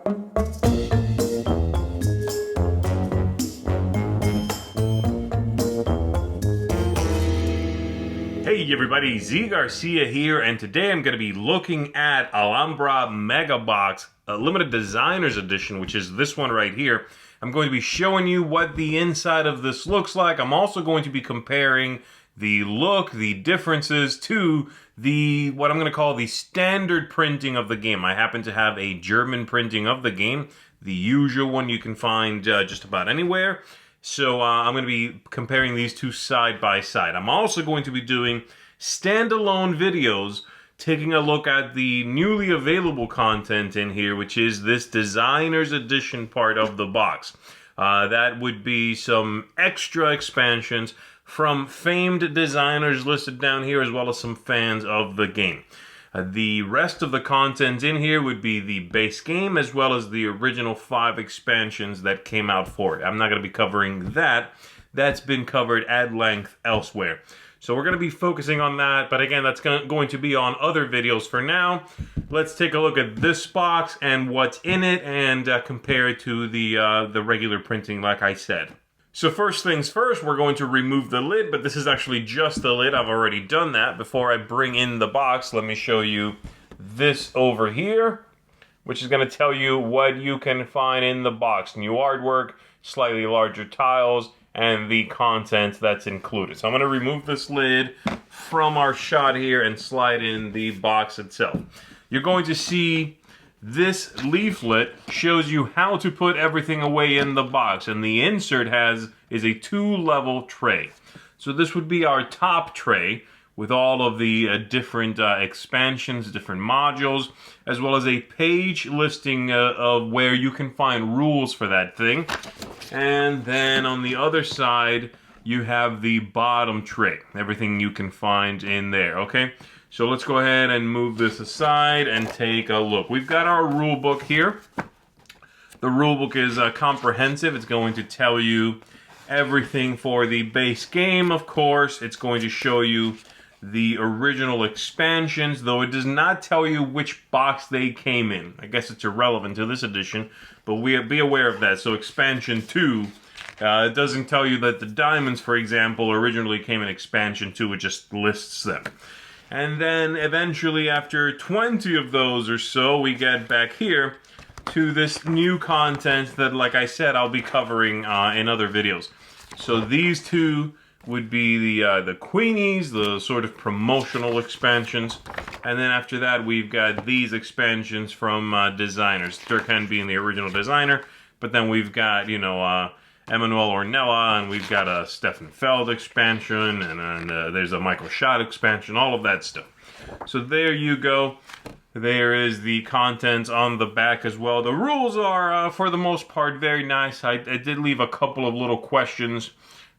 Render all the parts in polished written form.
Hey everybody, Z Garcia here, and today I'm going to be looking at Alhambra Mega Box, a limited designers edition, which is this one right here. I'm going to be showing you what the inside of this looks like. I'm also going to be comparing the look, the differences to the, what I'm going to call the standard printing of the game. I happen to have a German printing of the game, the usual one you can find just about anywhere. So I'm going to be comparing these two side by side. I'm also going to be doing standalone videos taking a look at the newly available content in here, which is this Designer's Edition part of the box. That would be some extra expansions from famed designers listed down here, as well as some fans of the game. The rest of the content in here would be the base game, as well as the original 5 expansions that came out for it. I'm not going to be covering that. That's been covered at length elsewhere. So we're going to be focusing on that, but again, that's going to be on other videos for now. Let's take a look at this box and what's in it, and compare it to the regular printing, like I said. So first things first, we're going to remove the lid, but this is actually just the lid. I've already done that. Before I bring in the box, let me show you this over here, which is going to tell you what you can find in the box. New artwork, slightly larger tiles, and the content that's included. So I'm going to remove this lid from our shot here and slide in the box itself. You're going to see this leaflet shows you how to put everything away in the box, and the insert is a 2-level tray. So this would be our top tray with all of the different expansions, different modules, as well as a page listing of where you can find rules for that thing. And then on the other side, you have the bottom tray, everything you can find in there, okay? So let's go ahead and move this aside and take a look. We've got our rule book here. The rule book is comprehensive. It's going to tell you everything for the base game, of course. It's going to show you the original expansions, though it does not tell you which box they came in. I guess it's irrelevant to this edition, but be aware of that. So expansion 2, it doesn't tell you that the diamonds, for example, originally came in expansion 2. It just lists them. And then eventually, after 20 of those or so, we get back here to this new content that, like I said, I'll be covering in other videos. So these two would be the Queenies, the sort of promotional expansions. And then after that, we've got these expansions from designers. Durkheim being the original designer. But then we've got, Emanuel Ornella, and we've got a Stefan Feld expansion, and there's a Michael Schott expansion, all of that stuff. So there you go. There is the content on the back as well. The rules are, for the most part, very nice. I did leave a couple of little questions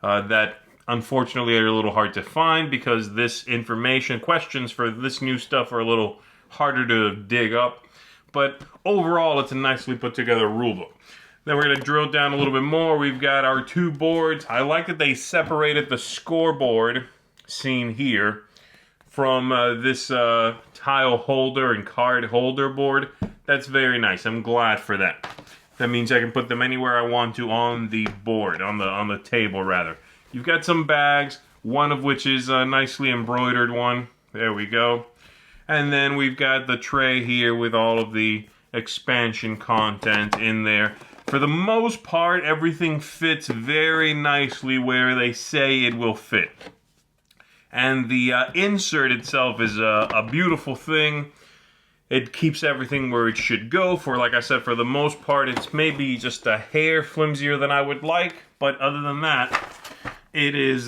that unfortunately are a little hard to find, because this information, questions for this new stuff are a little harder to dig up. But overall, it's a nicely put together rule book. Then we're going to drill down a little bit more. We've got our 2 boards. I like that they separated the scoreboard seen here from this tile holder and card holder board. That's very nice. I'm glad for that. That means I can put them anywhere I want to on the board, on the table rather. You've got some bags, one of which is a nicely embroidered one. There we go. And then we've got the tray here with all of the expansion content in there. For the most part, everything fits very nicely where they say it will fit. And the insert itself is a beautiful thing. It keeps everything where it should go. Like I said, for the most part, it's maybe just a hair flimsier than I would like. But other than that, it is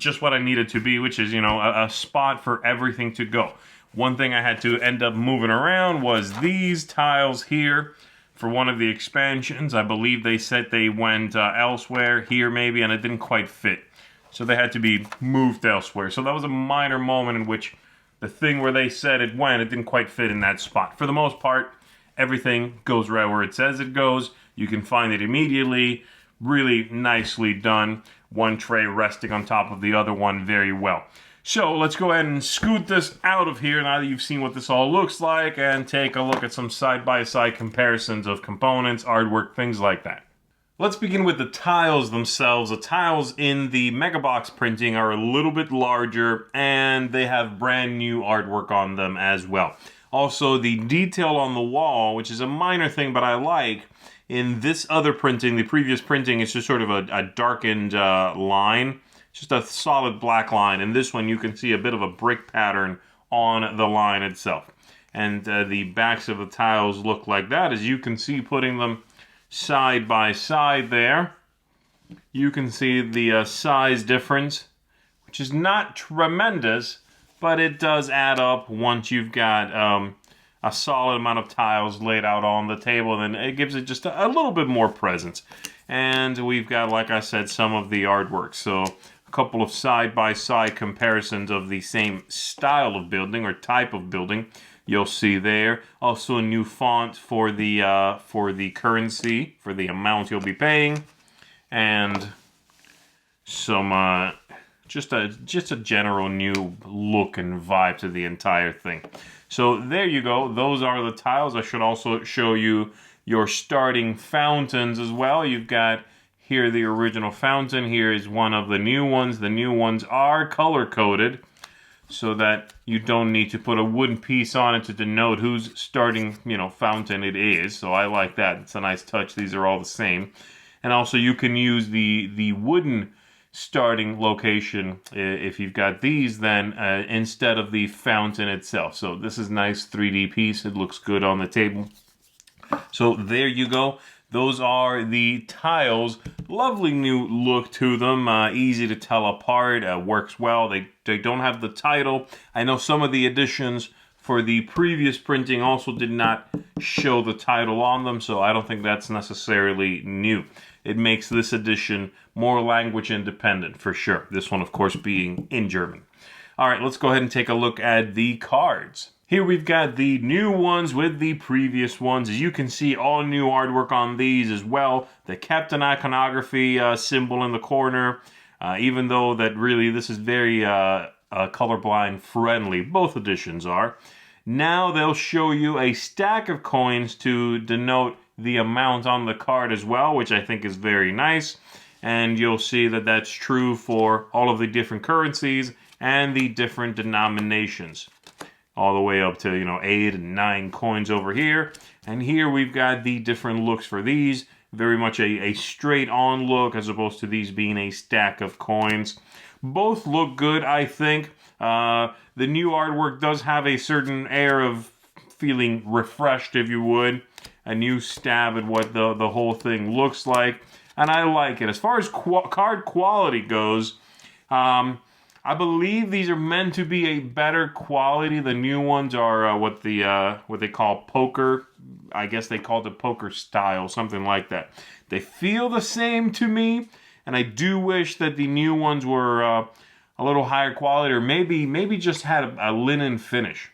just what I need it to be, which is, a spot for everything to go. One thing I had to end up moving around was these tiles here. For one of the expansions, I believe they said they went elsewhere, here maybe, and it didn't quite fit. So they had to be moved elsewhere. So that was a minor moment in which the thing where they said it went, it didn't quite fit in that spot. For the most part, everything goes right where it says it goes. You can find it immediately. Really nicely done. One tray resting on top of the other one very well. So let's go ahead and scoot this out of here now that you've seen what this all looks like, and take a look at some side-by-side comparisons of components, artwork, things like that. Let's begin with the tiles themselves. The tiles in the Megabox printing are a little bit larger, and they have brand new artwork on them as well. Also, the detail on the wall, which is a minor thing, but I like, in this other printing, the previous printing, it's just sort of a darkened line. Just a solid black line. In this one, you can see a bit of a brick pattern on the line itself. And the backs of the tiles look like that. As you can see, putting them side by side there, you can see the size difference, which is not tremendous, but it does add up once you've got a solid amount of tiles laid out on the table. Then it gives it just a little bit more presence. And we've got, like I said, some of the artwork. So couple of side-by-side comparisons of the same style of building or type of building you'll see there. Also a new font for the currency, for the amount you'll be paying, and some just a general new look and vibe to the entire thing. So there you go. Those are the tiles. I should also show you your starting fountains as well. You've got here the original fountain. Here is one of the new ones. The new ones are color-coded so that you don't need to put a wooden piece on it to denote whose starting, fountain it is. So I like that. It's a nice touch. These are all the same. And also you can use the wooden starting location if you've got these then instead of the fountain itself. So this is a nice 3D piece. It looks good on the table. So there you go. Those are the tiles. Lovely new look to them. Easy to tell apart. Works well. They don't have the title. I know some of the editions for the previous printing also did not show the title on them, so I don't think that's necessarily new. It makes this edition more language independent for sure. This one, of course, being in German. All right, let's go ahead and take a look at the cards. Here we've got the new ones with the previous ones. As you can see, all new artwork on these as well. They kept an iconography symbol in the corner, even though that really this is very colorblind friendly. Both editions are. Now they'll show you a stack of coins to denote the amount on the card as well, which I think is very nice. And you'll see that that's true for all of the different currencies and the different denominations. All the way up to, 8 and 9 coins over here. And here we've got the different looks for these. Very much a straight-on look as opposed to these being a stack of coins. Both look good, I think. The new artwork does have a certain air of feeling refreshed, if you would. A new stab at what the whole thing looks like. And I like it. As far as card quality goes, I believe these are meant to be a better quality. The new ones are what they call poker. I guess they called it poker style, something like that. They feel the same to me, and I do wish that the new ones were a little higher quality, or maybe just had a linen finish.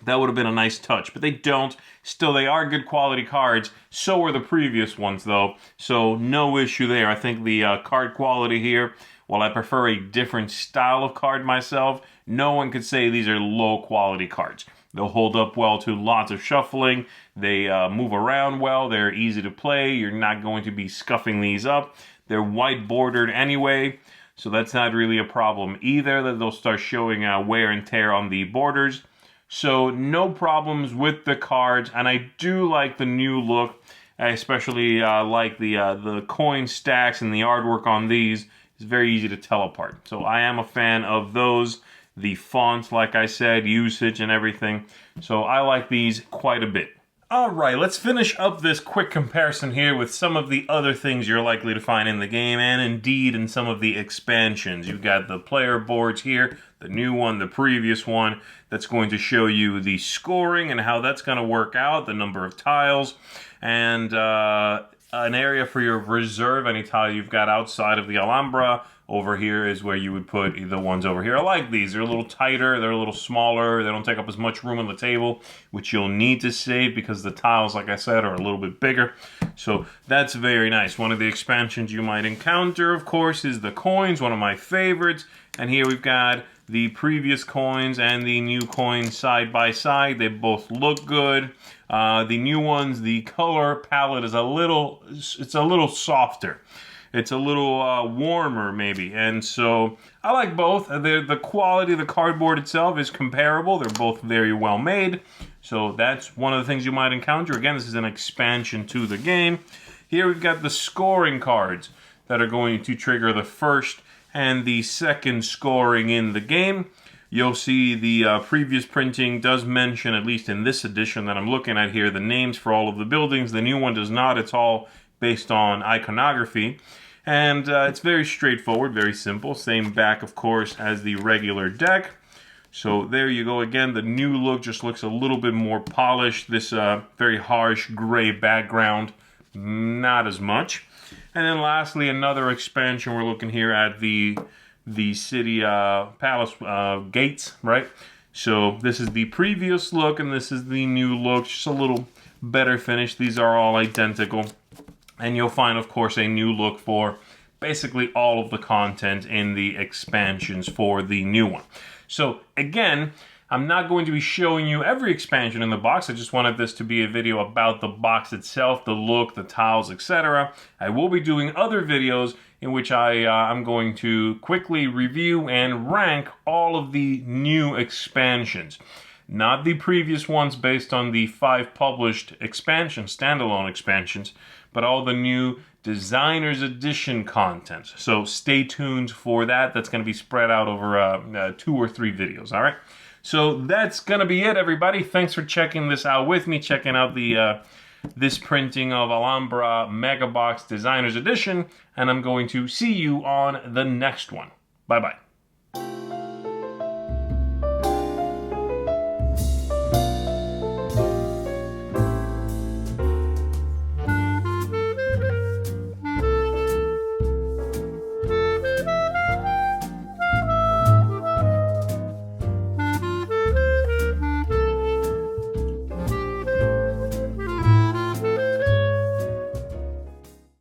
That would have been a nice touch, but they don't. Still, they are good quality cards. So are the previous ones, though. So no issue there. I think the card quality here, while I prefer a different style of card myself, no one could say these are low quality cards. They'll hold up well to lots of shuffling. They move around well. They're easy to play. You're not going to be scuffing these up. They're white bordered anyway, so that's not really a problem either, that they'll start showing wear and tear on the borders. So no problems with the cards, and I do like the new look. I especially like the coin stacks and the artwork on these. It's very easy to tell apart. So I am a fan of those. The font, like I said, usage and everything. So I like these quite a bit. All right, let's finish up this quick comparison here with some of the other things you're likely to find in the game, and indeed in some of the expansions. You've got the player boards here, the new one, the previous one, that's going to show you the scoring and how that's going to work out, the number of tiles, and an area for your reserve, any tile you've got outside of the Alhambra. Over here is where you would put the ones over here. I like these. They're a little tighter. They're a little smaller. They don't take up as much room on the table, which you'll need to save because the tiles, like I said, are a little bit bigger. So that's very nice. One of the expansions you might encounter, of course, is the coins, one of my favorites. And here we've got the previous coins and the new coins side by side. They both look good. The new ones, the color palette is a little softer. It's a little warmer maybe, and so I like both. The quality of the cardboard itself is comparable. They're both very well made, so that's one of the things you might encounter. Again, this is an expansion to the game. Here we've got the scoring cards that are going to trigger the first and the second scoring in the game. You'll see the previous printing does mention, at least in this edition that I'm looking at here, the names for all of the buildings. The new one does not. It's all based on iconography. And it's very straightforward, very simple. Same back, of course, as the regular deck. So there you go. Again, the new look just looks a little bit more polished. This very harsh gray background, not as much. And then lastly, another expansion. We're looking here at the city palace gates, right? So this is the previous look, and this is the new look. Just a little better finish. These are all identical. And you'll find, of course, a new look for basically all of the content in the expansions for the new one. So again, I'm not going to be showing you every expansion in the box. I just wanted this to be a video about the box itself, the look, the tiles, etc. I will be doing other videos in which I'm going to quickly review and rank all of the new expansions. Not the previous ones based on the 5 published expansions, standalone expansions, but all the new Designer's Edition content. So stay tuned for that. That's going to be spread out over 2 or 3 videos, all right? So that's going to be it, everybody. Thanks for checking this out with me, checking out the this printing of Alhambra Mega Box Designer's Edition, and I'm going to see you on the next one. Bye-bye.